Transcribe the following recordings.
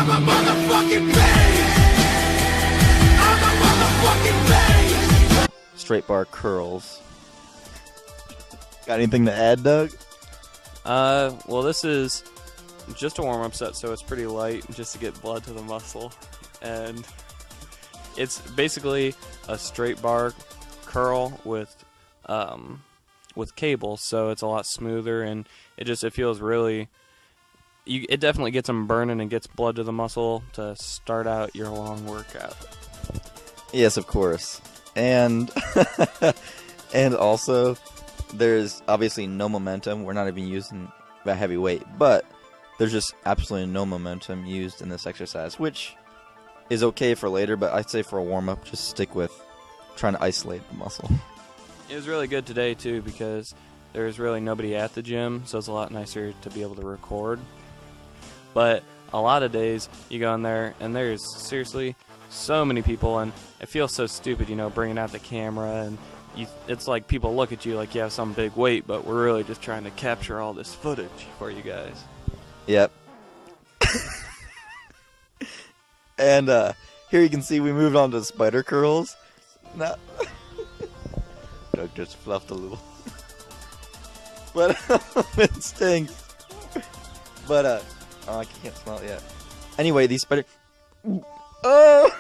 I'm a motherfucking beast. I'm a motherfucking beast. Straight bar curls. Got anything to add, Doug? Well, this is just a warm-up set, so it's pretty light, just to get blood to the muscle. And it's basically a straight bar curl with cables, so it's a lot smoother, and it feels really. It definitely gets them burning and gets blood to the muscle to start out your long workout. Yes, of course. And and also, there's obviously no momentum. We're not even using that heavy weight, but there's just absolutely no momentum used in this exercise, which is okay for later, but I'd say for a warm-up, just stick with trying to isolate the muscle. It was really good today, too, because there's really nobody at the gym, so it's a lot nicer to be able to record. But a lot of days, you go in there, and there's seriously so many people, and it feels so stupid, bringing out the camera, and it's like people look at you like you have some big weight, but we're really just trying to capture all this footage for you guys. Yep. And here you can see we moved on to spider curls. Now, Doug just fluffed a little. But it stinks. But oh, I can't smell it yet. Anyway, these spider. Oh!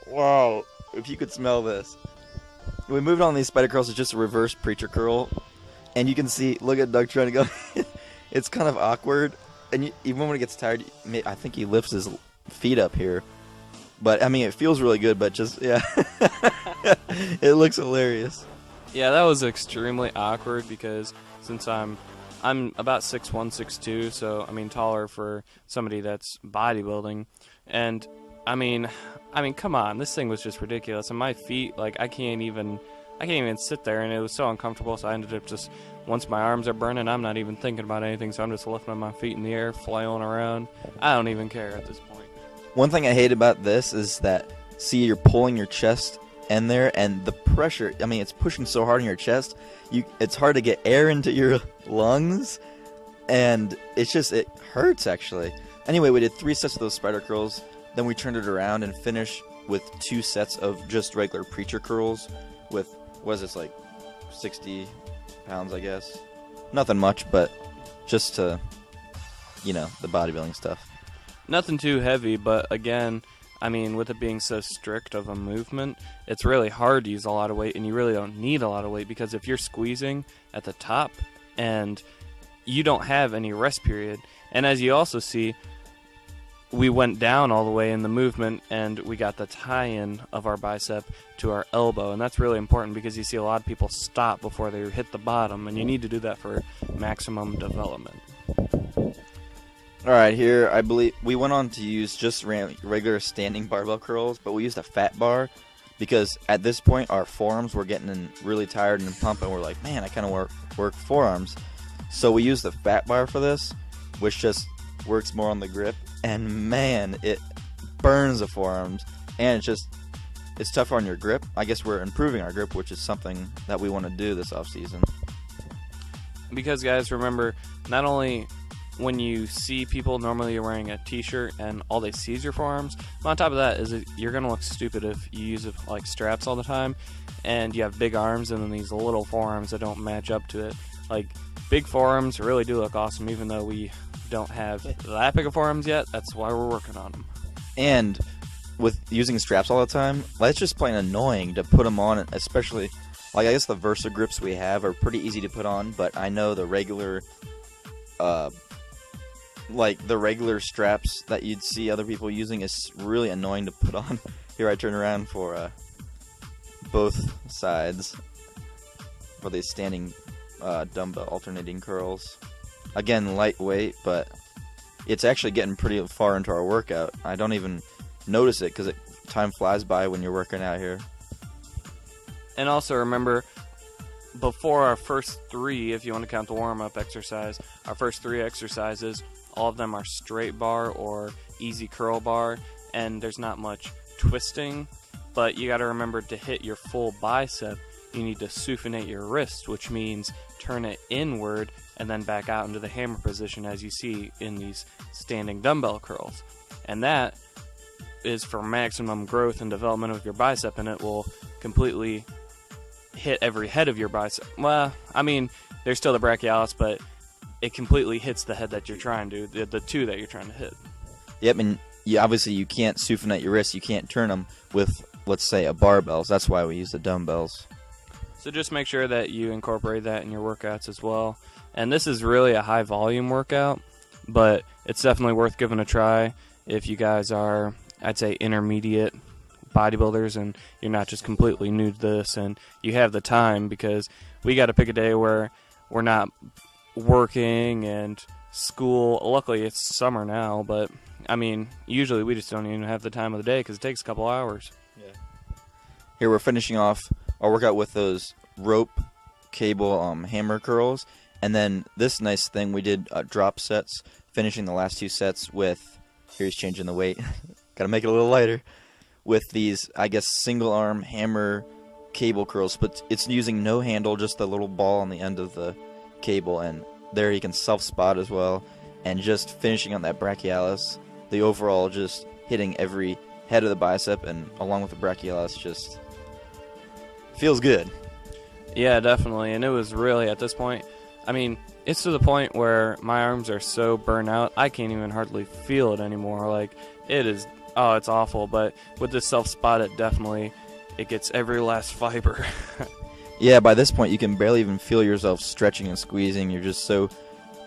Wow! If you could smell this. We moved on these spider curls to just a reverse preacher curl, and you can see. Look at Doug trying to go. It's kind of awkward, and even when he gets tired, I think he lifts his feet up here. But I mean, it feels really good. But just yeah, it looks hilarious. Yeah, that was extremely awkward because since I'm about 6'1", 6'2", so I mean taller for somebody that's bodybuilding, and I mean, come on, this thing was just ridiculous, and my feet, like I can't even sit there, and it was so uncomfortable. So I ended up just, once my arms are burning, I'm not even thinking about anything, so I'm just lifting my feet in the air, flailing around. I don't even care at this point. One thing I hate about this is that, see, you're pulling your chest in there, and the pressure, I mean, it's pushing so hard on your chest, it's hard to get air into your lungs, and it hurts, actually. Anyway, we did 3 sets of those spider curls, then we turned it around and finished with 2 sets of just regular preacher curls with, what is this, like 60 pounds, I guess? Nothing much, but just to, the bodybuilding stuff. Nothing too heavy, but again, I mean, with it being so strict of a movement, it's really hard to use a lot of weight, and you really don't need a lot of weight, because if you're squeezing at the top and you don't have any rest period, and as you also see, we went down all the way in the movement, and we got the tie-in of our bicep to our elbow, and that's really important because you see a lot of people stop before they hit the bottom, and you need to do that for maximum development. Alright, here, I believe, we went on to use just regular standing barbell curls, but we used a fat bar, because at this point, our forearms were getting really tired and pumping, and we're like, man, I kind of work forearms. So we used the fat bar for this, which just works more on the grip, and man, it burns the forearms, and it's tougher on your grip. I guess we're improving our grip, which is something that we want to do this off season. Because guys, remember, not only when you see people, normally you're wearing a t-shirt and all they see is your forearms, but on top of that is you're going to look stupid if you use it like straps all the time and you have big arms and then these little forearms that don't match up to it. Like, big forearms really do look awesome, even though we don't have that big of forearms yet. That's why we're working on them. And with using straps all the time, it's just plain annoying to put them on, especially, like, I guess the Versa grips we have are pretty easy to put on, but I know the regular straps that you'd see other people using is really annoying to put on. Here, I turn around for both sides for these standing dumbbell alternating curls. Again, lightweight, but it's actually getting pretty far into our workout. I don't even notice it because time flies by when you're working out here. And also remember, before our first 3, if you want to count the warm-up exercise, our first 3 exercises, all of them are straight bar or easy curl bar, and there's not much twisting, but you got to remember, to hit your full bicep, you need to supinate your wrist, which means turn it inward and then back out into the hammer position as you see in these standing dumbbell curls. And that is for maximum growth and development of your bicep, and it will completely hit every head of your bicep. Well, I mean, there's still the brachialis, but it completely hits the head that you're trying to, the two that you're trying to hit. Yep, and obviously you can't supinate your wrists. You can't turn them with, let's say, a barbells. That's why we use the dumbbells. So just make sure that you incorporate that in your workouts as well. And this is really a high volume workout, but it's definitely worth giving a try if you guys are, I'd say, intermediate bodybuilders and you're not just completely new to this and you have the time, because we got to pick a day where we're not working and school. Luckily it's summer now, but I mean, usually we just don't even have the time of the day because it takes a couple hours. Yeah. Here we're finishing off our workout with those rope cable hammer curls, and then this nice thing we did drop sets, finishing the last 2 sets with, here's changing the weight, gotta make it a little lighter, with these, I guess, single arm hammer cable curls, but it's using no handle, just the little ball on the end of the cable, and there you can self spot as well, and just finishing on that brachialis, the overall just hitting every head of the bicep, and along with the brachialis, just feels good. Yeah, definitely. And it was really, at this point, I mean, it's to the point where my arms are so burnt out, I can't even hardly feel it anymore. Like, it is, oh, it's awful. But with this self-spot, it gets every last fiber. Yeah, by this point, you can barely even feel yourself stretching and squeezing. You're just so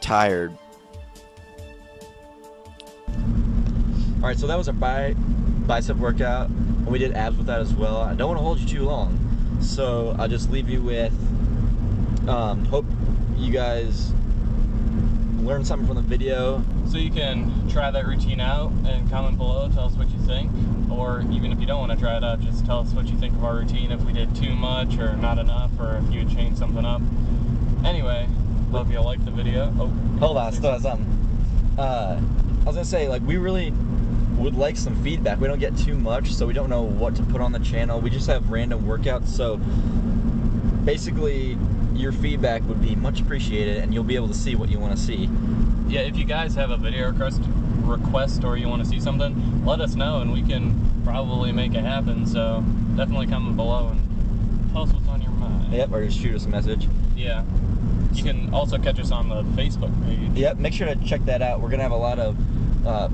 tired. All right, so that was our bicep workout, and we did abs with that as well. I don't want to hold you too long, so I'll just leave you with, hope you guys learned something from the video. So you can try that routine out and comment below, tell us what you think. Or even if you don't want to try it out, just tell us what you think of our routine, if we did too much or not enough, or if you would change something up. Anyway, hope you liked the video. Oh, hold on, still have something. I was gonna say, like, we really would like some feedback. We don't get too much, so we don't know what to put on the channel. We just have random workouts, so basically your feedback would be much appreciated, and you'll be able to see what you want to see. Yeah, if you guys have a video request or you want to see something, let us know and we can probably make it happen. So definitely comment below and tell us what's on your mind. Yep, or just shoot us a message. Yeah. You can also catch us on the Facebook page. Yep, make sure to check that out. We're gonna have a lot of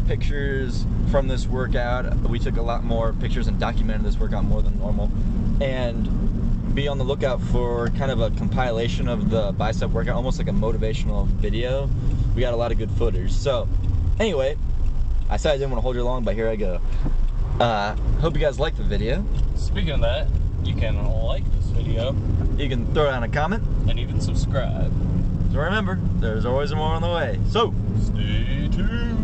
pictures from this workout. We took a lot more pictures and documented this workout more than normal. And be on the lookout for kind of a compilation of the bicep workout, almost like a motivational video. We got a lot of good footage. So anyway, I said I didn't want to hold you long, but here I go. Hope you guys liked the video. Speaking of that, you can like this video. You can throw down a comment. And even subscribe. So remember, there's always more on the way. So Stay tuned.